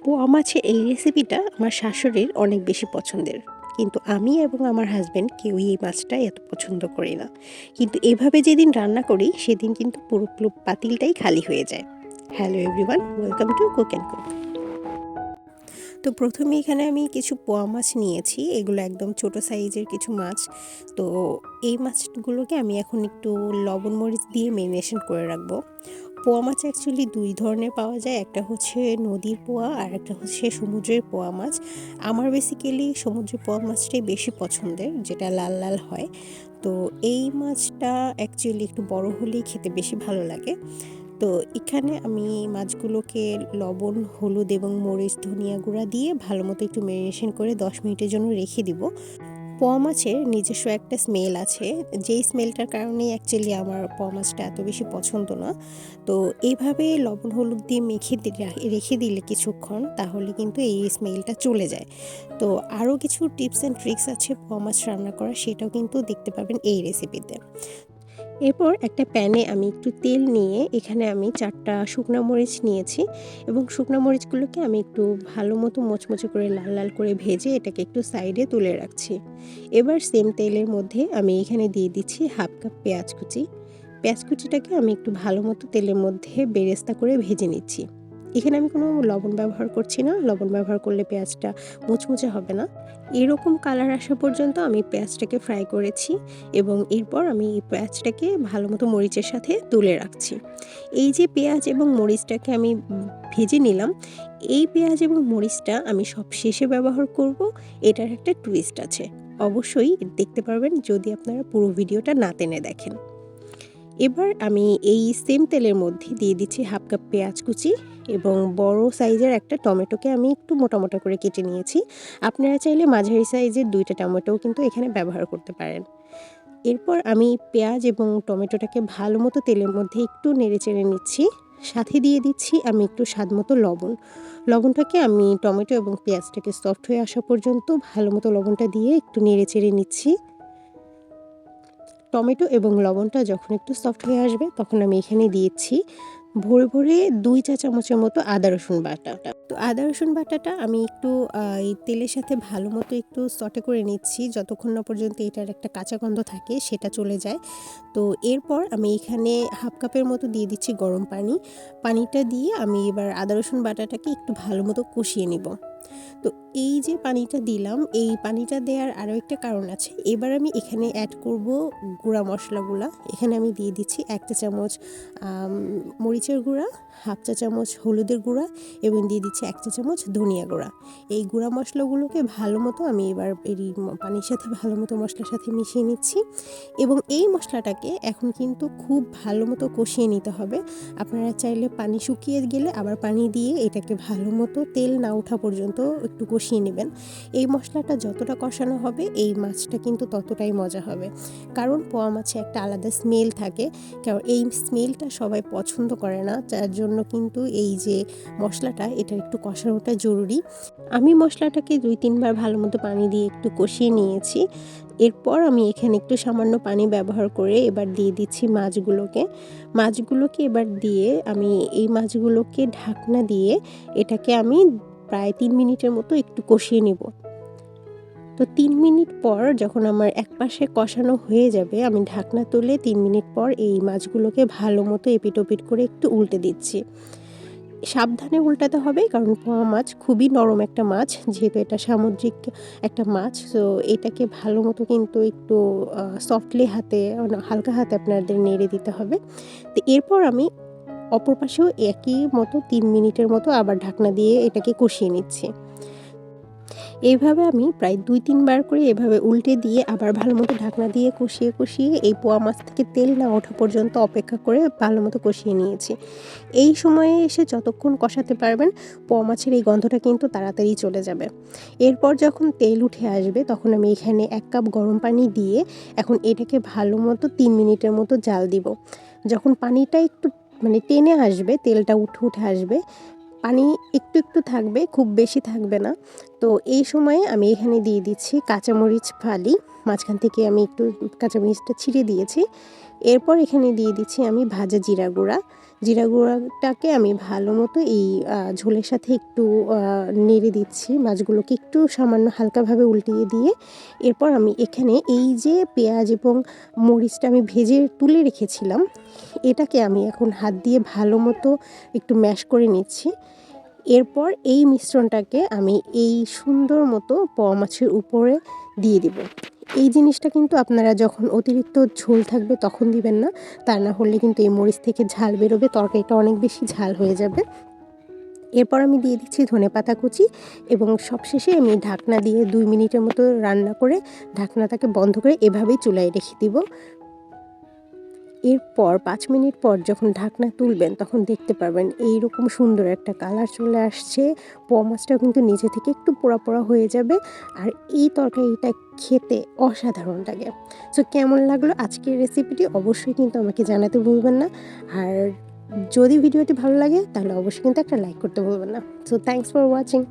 পোয়া মাছের এই রেসিপিটা আমার শাশুড়ির অনেক বেশি পছন্দের। কিন্তু আমি এবং আমার হাসব্যান্ড কেউই এই মাছটা এত পছন্দ করি না। কিন্তু এভাবে যেদিন রান্না করি সেদিন কিন্তু পুরো পাতিলটাই খালি হয়ে যায়। Hello everyone, welcome to cook and cook. তো প্রথমে এখানে আমি কিছু পোয়া মাছ নিয়েছি, এগুলো একদম ছোট সাইজের কিছু মাছ। তো এই মাছগুলোকে আমি এখন একটু লবণ মরিচ দিয়ে মেরিনেশন করে রাখবো। পোয়া মাছ অ্যাকচুয়ালি দুই ধরনের পাওয়া যায়, একটা হচ্ছে নদীর পোয়া আর একটা হচ্ছে সমুদ্রের পোয়া মাছ। আমার বেসিক্যালি সমুদ্রের পোয়া মাছটাই বেশি পছন্দের, যেটা লাল লাল হয়। তো এই মাছটা অ্যাকচুয়ালি একটু বড় হলেই খেতে বেশি ভালো লাগে। তো এখানে আমি মাছগুলোকে লবণ, হলুদ এবং মরিচ, ধনিয়া গুঁড়া দিয়ে ভালো মতো একটু ম্যারিনেশন করে 10 মিনিটের জন্য রেখে দিব। পোয়া মাছের নিজস্ব একটা স্মেল আছে, যেই স্মেলটার কারণেই অ্যাকচুয়ালি আমার পোয়া মাছটা এত বেশি পছন্দ না। তো এইভাবে লবণ হলুদ দিয়ে রেখে দিলে কিছুক্ষণ, তাহলে কিন্তু এই স্মেলটা চলে যায়। তো আরও কিছু টিপস অ্যান্ড ট্রিক্স আছে পোয়া মাছ রান্না করা, সেটাও কিন্তু দেখতে পাবেন এই রেসিপিতে। এরপর একটা প্যানে আমি একটু তেল নিয়ে এখানে আমি 4টা শুকনো মরিচ নিয়েছি এবং শুকনো মরিচগুলোকে আমি একটু ভালো মতো মোচমোচে করে লাল লাল করে ভেজে এটাকে একটু সাইডে তুলে রাখছি। এবার সেম তেলের মধ্যে আমি এখানে দিয়ে দিচ্ছি হাফ কাপ পেঁয়াজ কুচি। পেঁয়াজ কুচিটাকে আমি একটু ভালো মতো তেলের মধ্যে বেরেস্তা করে ভেজে নিচ্ছি। এখানে আমি কোনো লবণ ব্যবহার করছি না, লবণ ব্যবহার করলে পেঁয়াজটা মুচমুচে হবে না। এরকম কালার আসা পর্যন্ত আমি পেঁয়াজটাকে ফ্রাই করেছি এবং এরপর আমি এই পেঁয়াজটাকে ভালো মতো মরিচের সাথে তুলে রাখছি। এই যে পেঁয়াজ এবং মরিচটাকে আমি ভেজে নিলাম, এই পেঁয়াজ এবং মরিচটা আমি সব শেষে ব্যবহার করব। এটার একটা টুইস্ট আছে, অবশ্যই দেখতে পারবেন যদি আপনারা পুরো ভিডিওটা না টেনে দেখেন। এবার আমি এই সেম তেলের মধ্যে দিয়ে দিচ্ছি হাফ কাপ পেঁয়াজ কুচি এবং বড় সাইজের একটা টমেটোকে আমি একটু মোটা মোটা করে কেটে নিয়েছি। আপনারা চাইলে মাঝারি সাইজের 2টা টমেটোও কিন্তু এখানে ব্যবহার করতে পারেন। এরপর আমি পেঁয়াজ এবং টমেটোটাকে ভালো মতো তেলের মধ্যে একটু নেড়েচেড়ে নিচ্ছি। সাথে দিয়ে দিচ্ছি আমি একটু স্বাদ মতো লবণ। লবণটাকে আমি টমেটো এবং পেঁয়াজটাকে সফট হয়ে আসা পর্যন্ত ভালো মতো লবণটা দিয়ে একটু নেড়েচেড়ে নিচ্ছি। টমেটো এবং লবণটা যখন একটু সফট হয়ে আসবে তখন আমি এখানে দিয়েছি ভরে ভরে 2 চা চামচের মতো আদা রসুন বাটা। তো আদা রসুন বাটাটা আমি একটু এই তেলের সাথে ভালো মতো একটু সটে করে নিচ্ছি যতক্ষণ না পর্যন্ত এটার একটা কাঁচা গন্ধ থাকে সেটা চলে যায়। তো এরপর আমি এখানে হাফ কাপের মতো দিয়ে দিচ্ছি গরম পানি। পানিটা দিয়ে আমি এবার আদা রসুন বাটাটাকে একটু ভালো মতো কষিয়ে নিব। তো এই যে পানিটা দিলাম, এই পানিটা দেওয়ার আরও একটা কারণ আছে। এবার আমি এখানে অ্যাড করব গুঁড়া মশলাগুলা। এখানে আমি দিয়ে দিচ্ছি 1 চা চামচ মরিচের গুঁড়া, হাফ চা চামচ হলুদের গুঁড়া এবং দিয়ে দিচ্ছি 1 চা চামচ ধনিয়া গুঁড়া। এই গুঁড়া মশলাগুলোকে ভালো মতো আমি এবার এই পানির সাথে ভালো মতো মশলার সাথে মিশিয়ে নিচ্ছি এবং এই মশলাটাকে এখন কিন্তু খুব ভালো মতো কষিয়ে নিতে হবে। আপনারা চাইলে পানি শুকিয়ে গেলে আবার পানি দিয়ে এটাকে ভালো মতো তেল না ওঠা পর্যন্ত একটু কষিয়ে নেবেন। এই মশলাটা যতটা কষানো হবে এই মাছটা কিন্তু ততটাই মজা হবে, কারণ পোয়া মাছে একটা আলাদা স্মেল থাকে। কারণ এই স্মেলটা সবাই পছন্দ করে না, যার জন্য কিন্তু এই যে মশলাটা এটা একটু কষানোটা জরুরি। আমি মশলাটাকে 2-3 বার ভালো মতো পানি দিয়ে একটু কষিয়ে নিয়েছি। এরপর আমি এখানে একটু সামান্য পানি ব্যবহার করে এবার দিয়ে দিচ্ছি মাছগুলোকে এবার দিয়ে আমি এই মাছগুলোকে ঢাকনা দিয়ে এটাকে আমি প্রায় 3 মিনিটের মতো একটু কষিয়ে নিব। তো 3 মিনিট পর যখন আমার এক পাশে কষানো হয়ে যাবে, আমি ঢাকনা তুলে 3 মিনিট পর এই মাছগুলোকে ভালো মতো এপিট ওপিট করে একটু উল্টে দিচ্ছি। সাবধানে উল্টাতে হবে, কারণ পোয়া মাছ খুবই নরম একটা মাছ, যেহেতু এটা সামুদ্রিক একটা মাছ। তো এটাকে ভালো মতো কিন্তু একটু সফটলি হাতে হালকা হাতে আপনাদের নেড়ে দিতে হবে। তো এরপর আমি অপর পাশেও একই মতো 3 মিনিটের মতো আবার ঢাকনা দিয়ে এটাকে কষিয়ে নিচ্ছি। এইভাবে আমি প্রায় 2-3 বার করে এভাবে উল্টে দিয়ে আবার ভালো মতো ঢাকনা দিয়ে কষিয়ে এই পোয়া মাছ থেকে তেল না ওঠা পর্যন্ত অপেক্ষা করে ভালো মতো কষিয়ে নিয়েছি। এই সময়ে এসে যতক্ষণ কষাতে পারবেন পোয়া মাছের এই গন্ধটা কিন্তু তাড়াতাড়ি চলে যাবে। এরপর যখন তেল উঠে আসবে তখন আমি এখানে 1 কাপ গরম পানি দিয়ে এখন এটাকে ভালো মতো 3 মিনিটের মতো জাল দিব। যখন পানিটা একটু টেনে আসবে, তেলটা উঠে আসবে, পানি একটু থাকবে, খুব বেশি থাকবে না। তো এই সময়ে আমি এখানে দিয়ে দিচ্ছি কাঁচামরিচ ফালি, মাঝখান থেকে আমি একটু কাঁচামরিচটা ছিঁড়ে দিয়েছি। এরপর এখানে দিয়ে দিচ্ছি আমি ভাজা জিরা গুঁড়া, জিরা গুঁড়াটাকে আমি ভালো মতো এই ঝোলের সাথে একটু নেড়ে দিচ্ছি, মাছগুলোকে একটু সামান্য হালকাভাবে উল্টিয়ে দিয়ে এরপর আমি এখানে এই যে পেঁয়াজ এবং মরিচটা আমি ভেজে তুলে রেখেছিলাম, এটাকে আমি এখন হাত দিয়ে ভালো মতো একটু ম্যাশ করে নিচ্ছি। এরপর এই মিশ্রণটাকে আমি এই সুন্দর মতো পোয়া মাছের উপরে দিয়ে দিব। এই জিনিসটা কিন্তু আপনারা যখন অতিরিক্ত ঝোল থাকবে তখন দিবেন না, তা না হলে কিন্তু এই মরিচ থেকে ঝাল বেরোবে, তরকারিটা অনেক বেশি ঝাল হয়ে যাবে। এরপর আমি দিয়ে দিচ্ছি ধনেপাতা কুচি এবং সবশেষে আমি ঢাকনা দিয়ে 2 মিনিটের মতো রান্না করে ঢাকনাটাকে বন্ধ করে এভাবেই চুলায় রেখে দিব। এরপর 5 মিনিট পর যখন ঢাকনা তুলবেন তখন দেখতে পারবেন এইরকম সুন্দর একটা কালার চলে আসছে। পোয়া মাছটাও কিন্তু নিচে থেকে একটু পোড়া, পোড়া হয়ে যাবে। আর এই তরকারিটা খেতে অসাধারণ লাগে। সো কেমন লাগলো আজকের রেসিপিটি অবশ্যই কিন্তু আমাকে জানাতে ভুলবেন না। আর যদি ভিডিওটি ভালো লাগে তাহলে অবশ্যই কিন্তু একটা লাইক করতে ভুলবেন না। So thanks for watching.